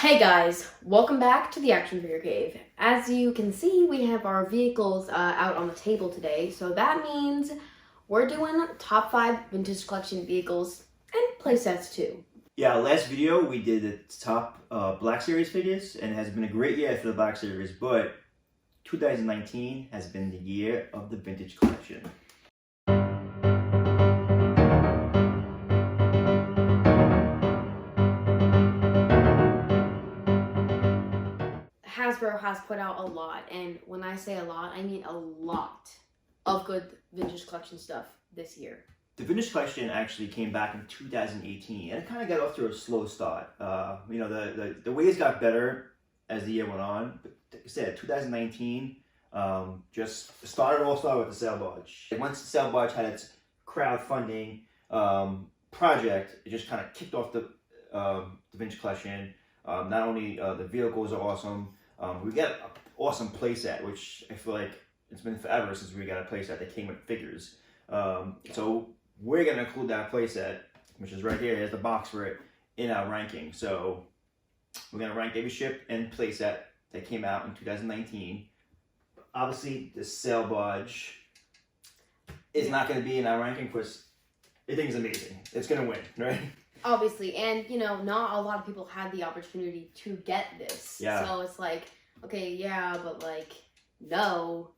Hey guys, welcome back to the Action Figure Cave. As you can see, we have our vehicles out on the table today, so that means we're doing top 5 vintage collection vehicles and playsets too. Yeah, last video we did the top Black Series figures, and it has been a great year for the Black Series, but 2019 has been the year of the vintage collection. Hasbro has put out a lot, and when I say a lot, I mean a lot of good vintage collection stuff this year. The vintage collection actually came back in 2018, and it kind of got off to a slow start. The ways got better as the year went on, but like I said, 2019 just started with the Sail Barge. Once the Sail Barge had its crowdfunding project, it just kind of kicked off the vintage collection. Not only the vehicles are awesome, we got an awesome playset, which I feel like it's been forever since we got a playset that came with figures. So we're going to include that playset, which is right here. Here's the box for it in our ranking. So we're going to rank every ship and playset that came out in 2019. Obviously, the Sail Barge is not going to be in our ranking because I think it's amazing. It's going to win, right? Obviously, and not a lot of people had the opportunity to get this. Yeah. So it's like, okay, yeah, but like, no.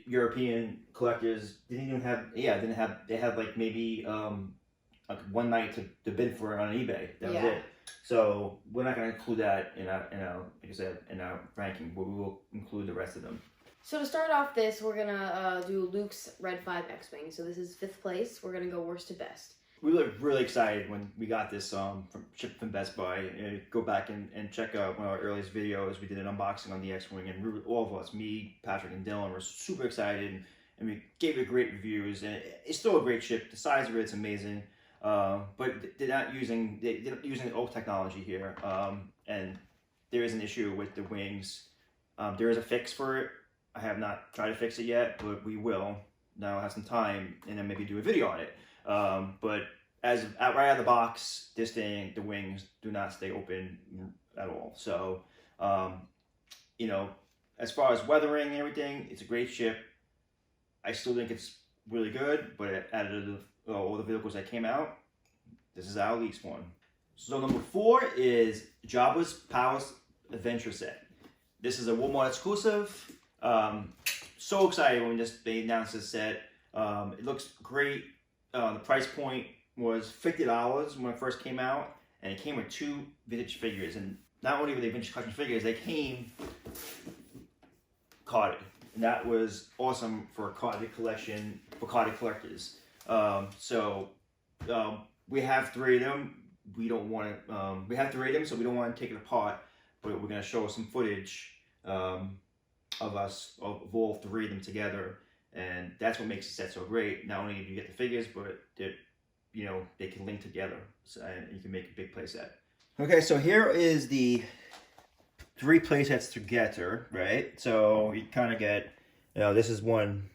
European collectors didn't even have, they had like maybe like one night to bid for it on eBay. That was it. So we're not going to include that in our, like I said, in our ranking, but we will include the rest of them. So to start off this, we're going to do Luke's Red 5 X-Wing. So this is 5th place. We're going to go worst to best. We were really excited when we got this shipped from Best Buy. Go back and check out one of our earliest videos. We did an unboxing on the X-Wing, and all of us, me, Patrick, and Dylan, were super excited, and we gave it great reviews. And it's still a great ship. The size of it's amazing, but they're not using old technology here. And there is an issue with the wings. There is a fix for it. I have not tried to fix it yet, but we will. Now I have some time, and then maybe do a video on it. But right out of the box, the wings do not stay open at all. So, as far as weathering and everything, it's a great ship. I still think it's really good, but out of all the vehicles that came out, this is our least one. So number 4 is Jabba's Palace Adventure Set. This is a Walmart exclusive. So excited when they announced this set. It looks great. The price point was $50 when it first came out, and it came with 2 vintage figures. And not only were they vintage collection figures, they came carded, and that was awesome for a carded collection for carded collectors. We have 3 of them. We don't want to. We have 3 of them, so we don't want to take it apart. But we're going to show some footage of all 3 of them together. And that's what makes the set so great. Not only do you get the figures, but they can link together, and you can make a big play set. Okay, so here is the 3 play sets together, right? So you kind of get, this is one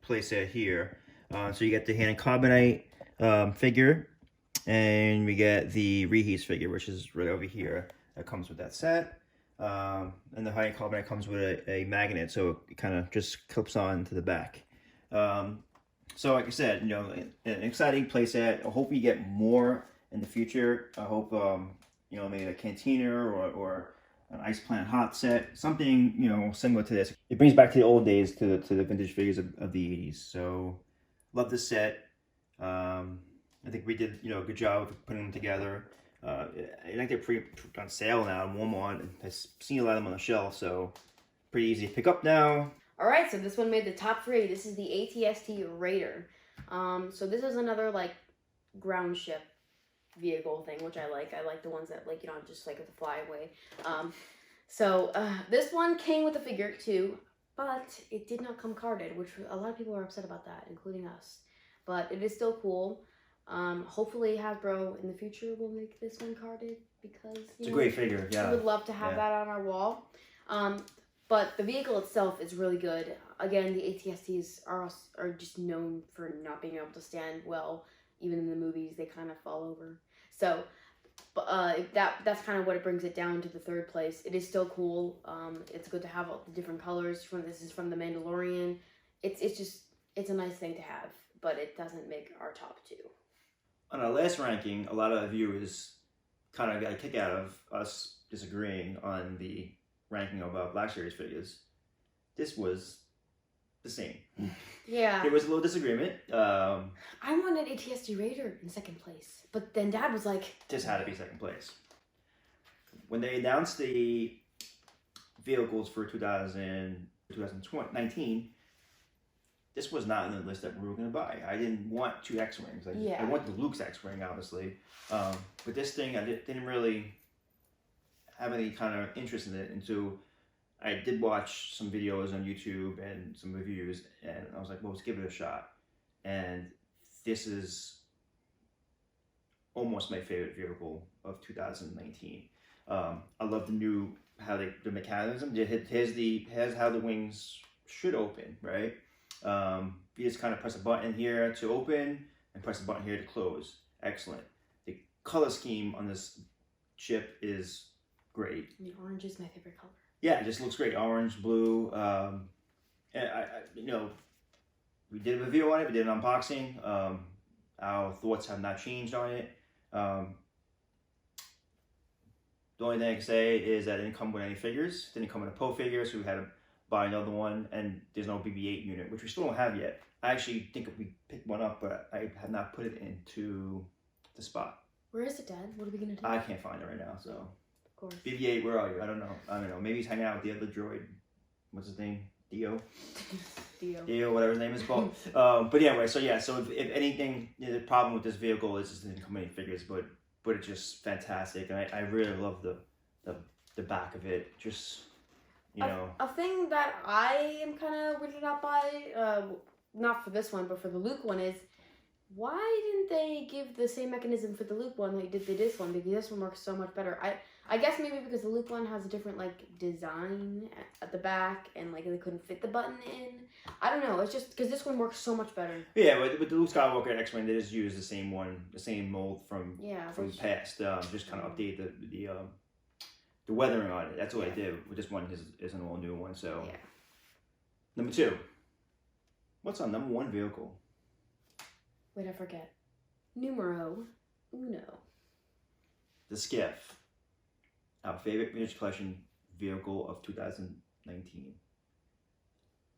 play set here. So you get the hand and carbonite figure, and we get the reheat figure, which is right over here. That comes with that set. And the high carbonite comes with a magnet, so it kind of just clips on to the back. So like I said, an exciting playset. I hope we get more in the future. I hope maybe a cantina or an Ice Planet hot set, something similar to this. It brings back to the old days, to the vintage figures of the 80s. So love this set. I think we did a good job of putting them together. I think they're on sale now in Walmart. I've seen a lot of them on the shelf, so pretty easy to pick up now. Alright, so this one made the top 3. This is the ATST Raider. So this is another like ground ship vehicle thing, which I like. I like the ones that just like the flyaway. This one came with a figure too, but it did not come carded, which a lot of people are upset about that, including us. But it is still cool. Hopefully Hasbro in the future will make this one carded, because it's a great figure. Yeah, we would love to have that on our wall. But the vehicle itself is really good. Again, the ATSTs are just known for not being able to stand well. Even in the movies, they kind of fall over. So But that's kind of what it brings it down to the third place. It is still cool. It's good to have all the different colors. This is from the Mandalorian. It's a nice thing to have, but it doesn't make our top 2. On our last ranking, a lot of viewers kind of got a kick out of us disagreeing on the ranking of Black Series figures. This was the same. Yeah. There was a little disagreement. I wanted ATSD Raider in second place, but then Dad was like, this had to be second place. When they announced the vehicles for 2019, this was not on the list that we were going to buy. I didn't want 2 X-Wings. I wanted the Luke's X-Wing, obviously. But this thing, I didn't really have any kind of interest in it until I did watch some videos on YouTube and some reviews, and I was like, well, let's give it a shot. And this is almost my favorite vehicle of 2019. I love the new, the mechanism. Here's how the wings should open, right? You just kind of press a button here to open and press a button here to close. Excellent. The color scheme on this ship is great. I mean, orange is my favorite color. Yeah, it just looks great. Orange, blue. And we did a review on it. We did an unboxing. Our thoughts have not changed on it. The only thing I can say is that it didn't come with any figures. It didn't come with a Poe figure, so we had to buy another one, and there's no BB-8 unit, which we still don't have yet. I actually think we picked one up, but I have not put it into the spot. Where is it, Dad? What are we gonna do? I can't find it right now, so. Of course. BB-8, where are you? I don't know. Maybe he's hanging out with the other droid. What's his name? Dio, whatever his name is called. But anyway, so if anything, the problem with this vehicle is just it didn't come any figures, but it's just fantastic, and I really love the back of it. Just a thing that I am kind of weirded out by, not for this one, but for the Luke one, is why didn't they give the same mechanism for the Luke one like they did this one? Because this one works so much better. I guess maybe because the Luke one has a different design at the back, and they couldn't fit the button in. I don't know. It's just because this one works so much better. Yeah, with the Luke Skywalker X-Wing, they just use the same mold from the past. Just kind of update the weathering on it. That's all I did. With this one is an all new one. So yeah. Number 2. What's our number 1 vehicle? Wait, I forget. Numero uno. The Skiff. Our favorite vintage collection vehicle of 2019.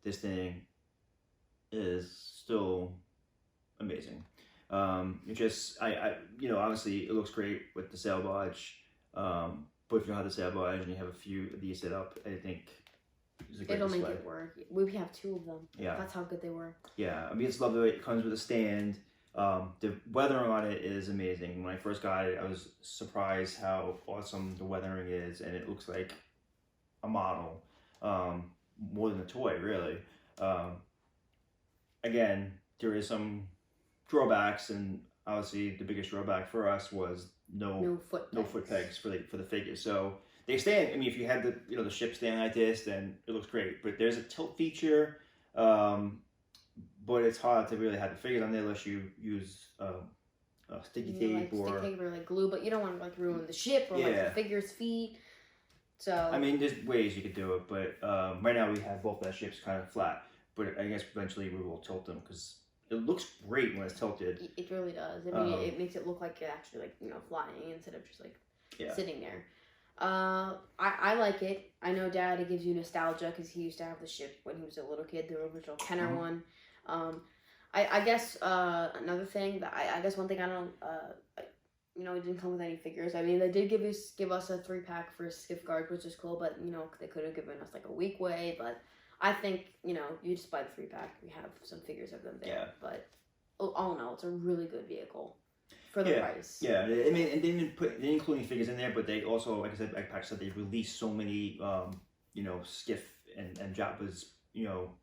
This thing is still amazing. Obviously it looks great with the sail barge. But if you don't have the sail barge and you have a few of these set up, I think it's a great It'll display. make it work. We have 2 of them. Yeah. That's how good they were. Yeah, I just love the way it comes with a stand. The weathering on it is amazing. When I first got it, I was surprised how awesome the weathering is, and it looks like a model, more than a toy, really. Again, there is some drawbacks, and obviously the biggest drawback for us was no foot pegs for the figures. So they stand. I mean, if you had the ship stand like this, then it looks great. But there's a tilt feature. But it's hard to really have the figures on there unless you use sticky tape or sticky tape or glue. But you don't want to ruin the ship or the figure's feet. So I mean, there's ways you could do it, but right now we have both our ships kind of flat. But I guess eventually we will tilt them because it looks great when it's tilted. It really does. I mean, it makes it look like it actually flying instead of just sitting there. I like it. I know Dad, it gives you nostalgia because he used to have the ship when he was a little kid, the original Kenner one. I guess another thing that I guess one thing I don't it didn't come with any figures. I mean, they did give us a 3-pack for Skiff Guard, which is cool, but they could have given us a week way. But I think you just buy the 3-pack. We have some figures of them there. Yeah. But all in all, it's a really good vehicle for the price. Yeah, I mean, and they didn't include any figures in there, but they also, like I said, like Pac said, they released so many Skiff and Jabba's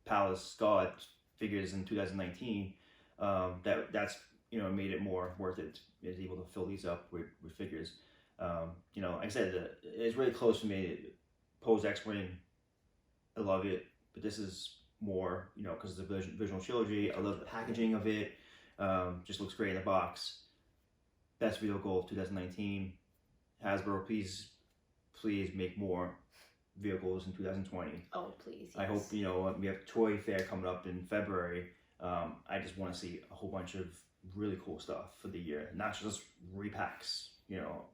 Palace Guard figures in 2019 that's made it more worth it. Is able to fill these up with figures. Like I said, it's really close to me. Poe's X-Wing, I love it, but this is more because of the visual trilogy. I love the packaging of it. Just looks great in the box. Best vehicle of 2019. Hasbro, please make more vehicles in 2020. Oh, please. Yes. I hope, you know, we have Toy Fair coming up in February. I just want to see a whole bunch of really cool stuff for the year, not just repacks, you know.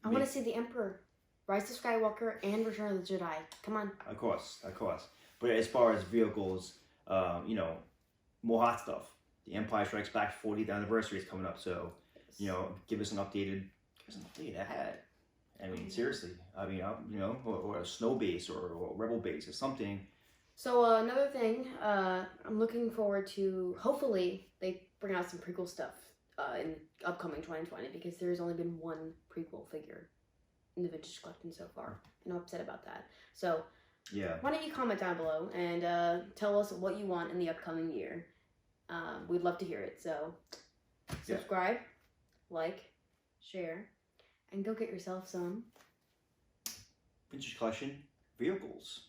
I want to see the Emperor, Rise of Skywalker, and Return of the Jedi. Come on. Of course. But as far as vehicles, you know, more hot stuff. The Empire Strikes Back 40th anniversary is coming up, so, you know, give us an updated ad. I mean, seriously. I mean, you know, or a snow base or rebel base or something. So another thing, I'm looking forward to, hopefully they bring out some prequel stuff in upcoming 2020, because there's only been one prequel figure in the vintage collection so far, and I'm upset about that. So yeah, why don't you comment down below and tell us what you want in the upcoming year. We'd love to hear it. So subscribe, like, share, and go get yourself some vintage collection vehicles.